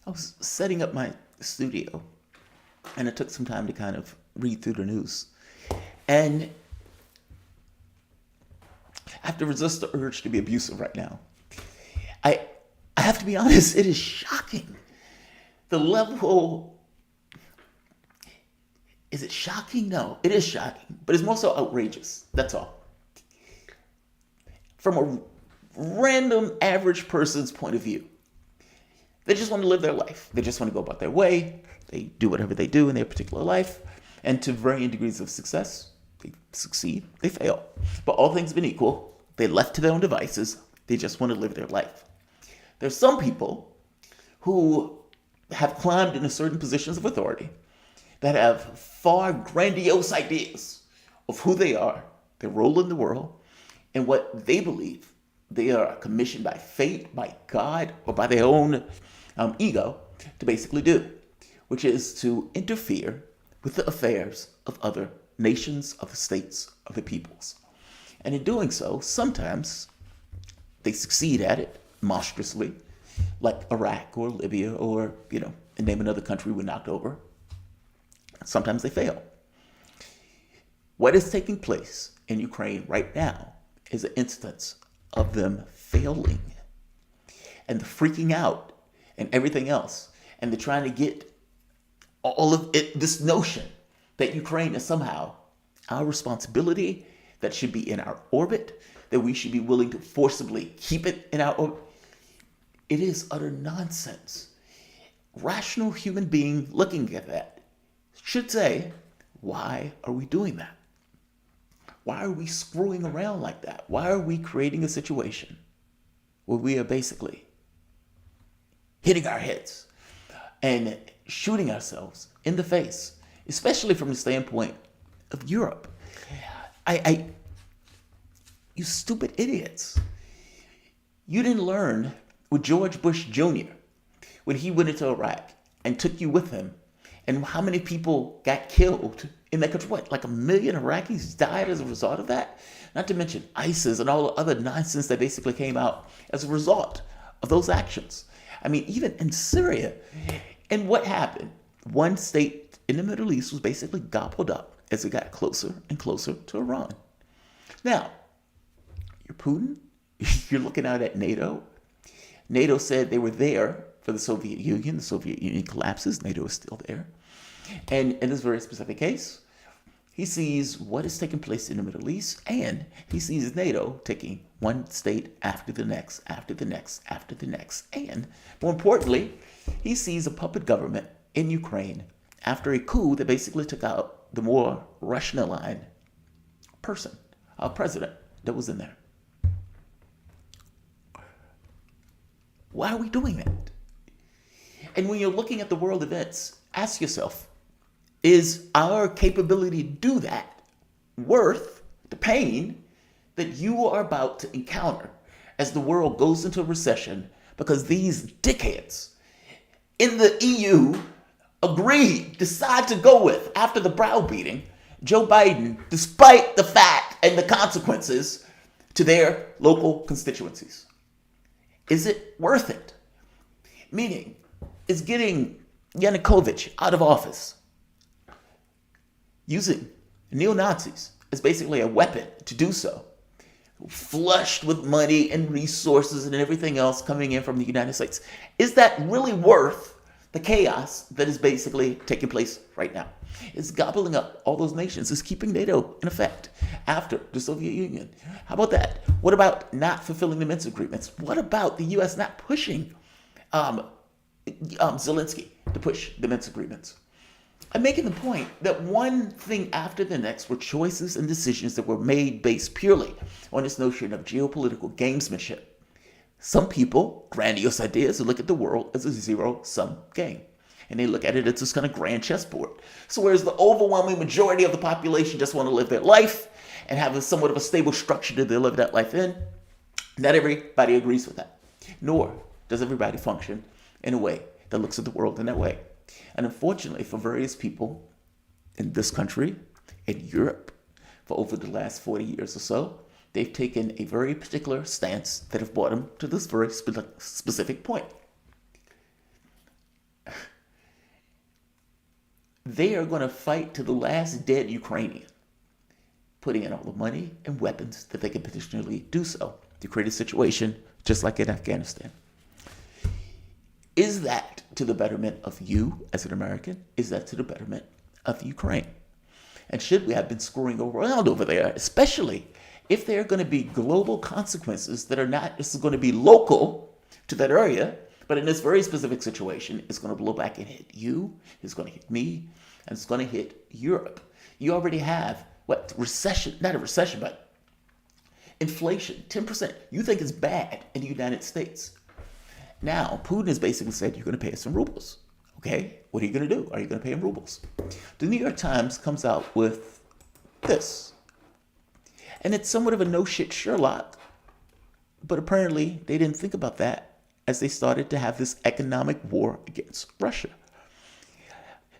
I was setting up my studio, and it took some time to kind of read through the news. And I have to resist the urge to be abusive right now. I, I have to be honest, it is shocking. The level, is it shocking? No, it is shocking, but it's more so outrageous. That's all. From a random average person's point of view, they just want to live their life. They just want to go about their way. They do whatever they do in their particular life. And to varying degrees of success, they succeed, they fail. But all things being equal, they're left to their own devices. They just want to live their life. There's some people who have climbed into certain positions of authority that have far grandiose ideas of who they are, their role in the world, and what they believe they are commissioned by fate, by God, or by their own ego to basically do, which is to interfere with the affairs of other nations, other states, other peoples. And in doing so, sometimes they succeed at it monstrously, like Iraq or Libya or, name another country we knocked over. Sometimes they fail. What is taking place in Ukraine right now is an instance of them failing and the freaking out and everything else. And they're trying to get all of it, this notion that Ukraine is somehow our responsibility, that should be in our orbit, that we should be willing to forcibly keep it in our orbit. It is utter nonsense. Rational human being looking at that should say, why are we doing that? Why are we screwing around like that? Why are we creating a situation where we are basically hitting our heads and shooting ourselves in the face, especially from the standpoint of Europe? You stupid idiots. You didn't learn with George Bush Jr. when he went into Iraq and took you with him, and how many people got killed in that country. What, like 1 million Iraqis died as a result of that? Not to mention ISIS and all the other nonsense that basically came out as a result of those actions. I mean, even in Syria. And what happened? One state in the Middle East was basically gobbled up as it got closer and closer to Iran. Now, you're Putin. You're looking out at NATO. NATO said they were there for the Soviet Union. The Soviet Union collapses. NATO is still there. And in this very specific case, he sees what is taking place in the Middle East, and he sees NATO taking one state after the next, after the next, after the next. And more importantly, he sees a puppet government in Ukraine after a coup that basically took out the more Russian-aligned president that was in there. Why are we doing that? And when you're looking at the world events, ask yourself, is our capability to do that worth the pain that you are about to encounter as the world goes into a recession because these dickheads in the EU decide to go with, after the browbeating, Joe Biden, despite the fact and the consequences to their local constituencies? Is it worth it? Meaning, is getting Yanukovych out of office, using neo-Nazis as basically a weapon to do so, flushed with money and resources and everything else coming in from the United States, is that really worth the chaos that is basically taking place right now? It's gobbling up all those nations. It's keeping NATO in effect after the Soviet Union. How about that? What about not fulfilling the Minsk agreements? What about the U.S. not pushing Zelensky to push the Minsk agreements? I'm making the point that one thing after the next were choices and decisions that were made based purely on this notion of geopolitical gamesmanship. Some people, grandiose ideas, who look at the world as a zero-sum game. And they look at it as this kind of grand chessboard. So whereas the overwhelming majority of the population just want to live their life and have somewhat of a stable structure that they live that life in, not everybody agrees with that. Nor does everybody function in a way that looks at the world in that way. And unfortunately for various people in this country, in Europe, for over the last 40 years or so, they've taken a very particular stance that have brought them to this very specific point. they are going to fight to the last dead Ukrainian, putting in all the money and weapons that they can potentially do so to create a situation just like in Afghanistan. Is that to the betterment of you as an American? Is that to the betterment of Ukraine? And should we have been screwing around over there, especially if there are going to be global consequences that are not just going to be local to that area, but in this very specific situation, it's going to blow back and hit you, it's going to hit me, and it's going to hit Europe. You already have, recession, not a recession, but inflation, 10%. You think it's bad in the United States. Now, Putin has basically said, you're going to pay us in rubles. Okay, what are you going to do? Are you going to pay in rubles? The New York Times comes out with this. And it's somewhat of a no-shit Sherlock. But apparently, they didn't think about that as they started to have this economic war against Russia.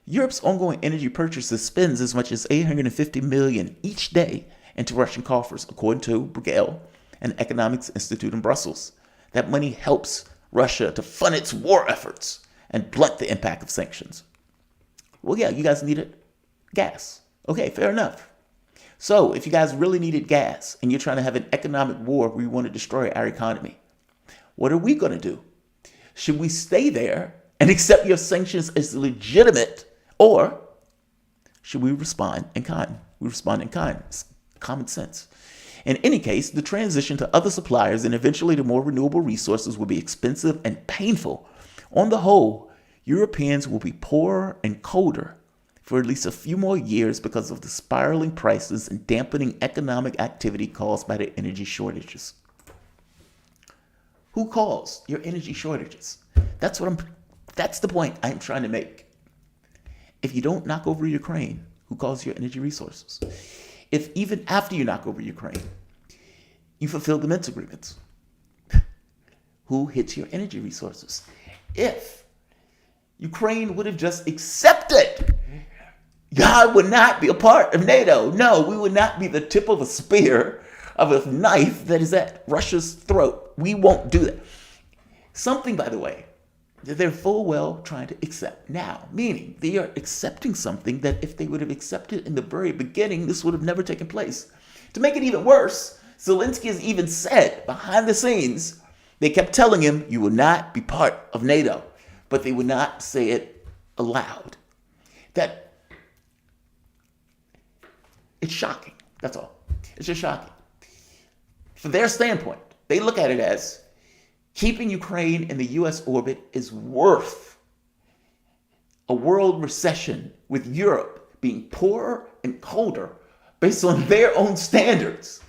Europe's ongoing energy purchases spends as much as $850 million each day into Russian coffers, according to Bruegel, an economics institute in Brussels. That money helps Russia to fund its war efforts and blunt the impact of sanctions. Well, yeah, you guys needed gas. Okay, fair enough. So if you guys really needed gas and you're trying to have an economic war where you want to destroy our economy, what are we going to do? Should we stay there and accept your sanctions as legitimate, or should we respond in kind? We respond in kind. It's common sense. In any case, the transition to other suppliers and eventually to more renewable resources will be expensive and painful. On the whole, Europeans will be poorer and colder for at least a few more years because of the spiraling prices and dampening economic activity caused by the energy shortages. Who caused your energy shortages? That's the point I'm trying to make. If you don't knock over Ukraine, who caused your energy resources? If even after you knock over Ukraine, you fulfill the Minsk agreements, who hits your energy resources? If Ukraine would have just accepted, God would not be a part of NATO. No, we would not be the tip of a spear, of a knife that is at Russia's throat. We won't do that. Something, by the way, that they're full well trying to accept now, meaning they are accepting something that if they would have accepted in the very beginning, this would have never taken place. To make it even worse, Zelensky has even said behind the scenes, they kept telling him, you will not be part of NATO, but they would not say it aloud. That it's shocking. That's all. It's just shocking. From their standpoint, they look at it as keeping Ukraine in the U.S. orbit is worth a world recession with Europe being poorer and colder based on their own standards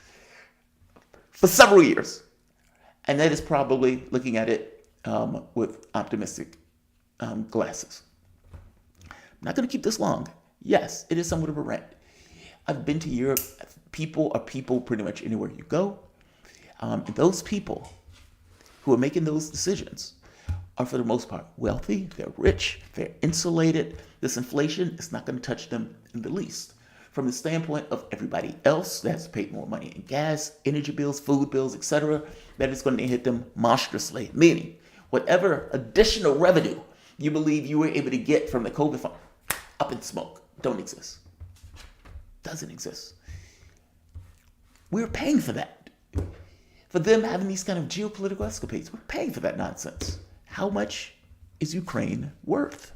for several years. And that is probably looking at it with optimistic glasses. I'm not going to keep this long. Yes, it is somewhat of a rant. I've been to Europe. People are people pretty much anywhere you go. And those people who are making those decisions are, for the most part, wealthy, they're rich, they're insulated. This inflation is not going to touch them in the least. From the standpoint of everybody else that has paid more money in gas, energy bills, food bills, etc., that is going to hit them monstrously. Meaning, whatever additional revenue you believe you were able to get from the COVID fund, up in smoke, don't exist. Doesn't exist. We're paying for that. For them having these kind of geopolitical escapades, we're paying for that nonsense. How much is Ukraine worth?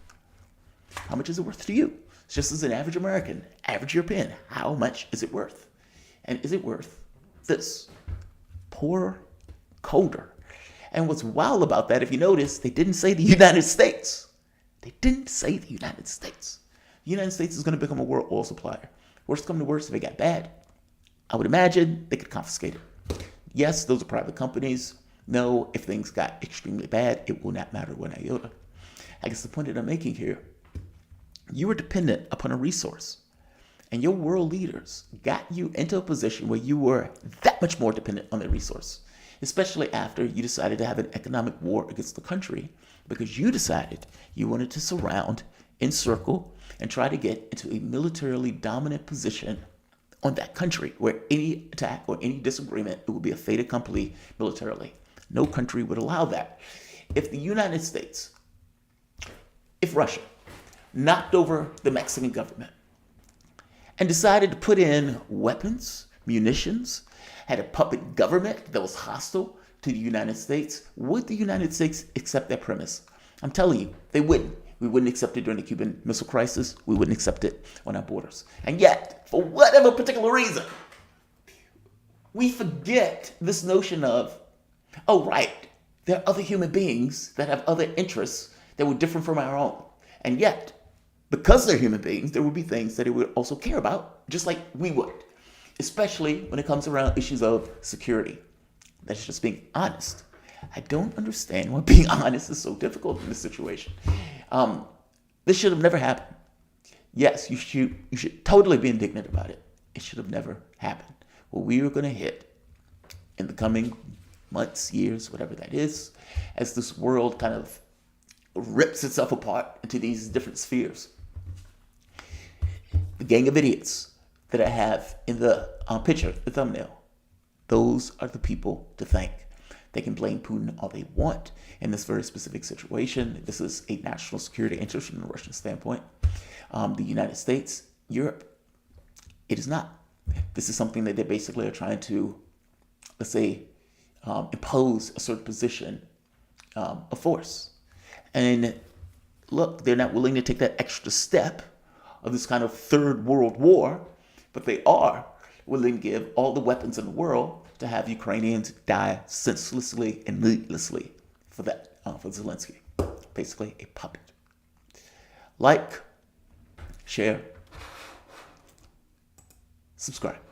How much is it worth to you? It's just as an average American, average European, how much is it worth? And is it worth this? Poorer, colder. And what's wild about that, if you notice, they didn't say the United States. They didn't say the United States. The United States is going to become a world oil supplier. Worst come to worst, if it got bad, I would imagine they could confiscate it. Yes, those are private companies. No, if things got extremely bad, it will not matter one iota. I guess the point that I'm making here, you were dependent upon a resource, and your world leaders got you into a position where you were that much more dependent on the resource, especially after you decided to have an economic war against the country because you decided you wanted to surround, encircle, and try to get into a militarily dominant position on that country where any attack or any disagreement, it would be a fait accompli militarily. No country would allow that. If the United States, if Russia knocked over the Mexican government and decided to put in weapons, munitions, had a puppet government that was hostile to the United States, would the United States accept that premise? I'm telling you, they wouldn't. We wouldn't accept it during the Cuban Missile Crisis. We wouldn't accept it on our borders. And yet, for whatever particular reason, we forget this notion of, oh, right, there are other human beings that have other interests that were different from our own. And yet, because they're human beings, there would be things that they would also care about, just like we would, especially when it comes around issues of security. That's just being honest. I don't understand why being honest is so difficult in this situation. This should have never happened. Yes, you should totally be indignant about it. It should have never happened. What we are going to hit in the coming months, years, whatever that is, as this world kind of rips itself apart into these different spheres. The gang of idiots that I have in the picture, the thumbnail, those are the people to thank. They can blame Putin all they want in this very specific situation. This is a national security interest from the Russian standpoint. The United States, Europe, it is not. This is something that they basically are trying to, let's say, impose a certain position of force. And look, they're not willing to take that extra step of this kind of third world war, but they are willing to give all the weapons in the world to have Ukrainians die senselessly and needlessly for that, for Zelensky. Basically a puppet. Like, share, subscribe.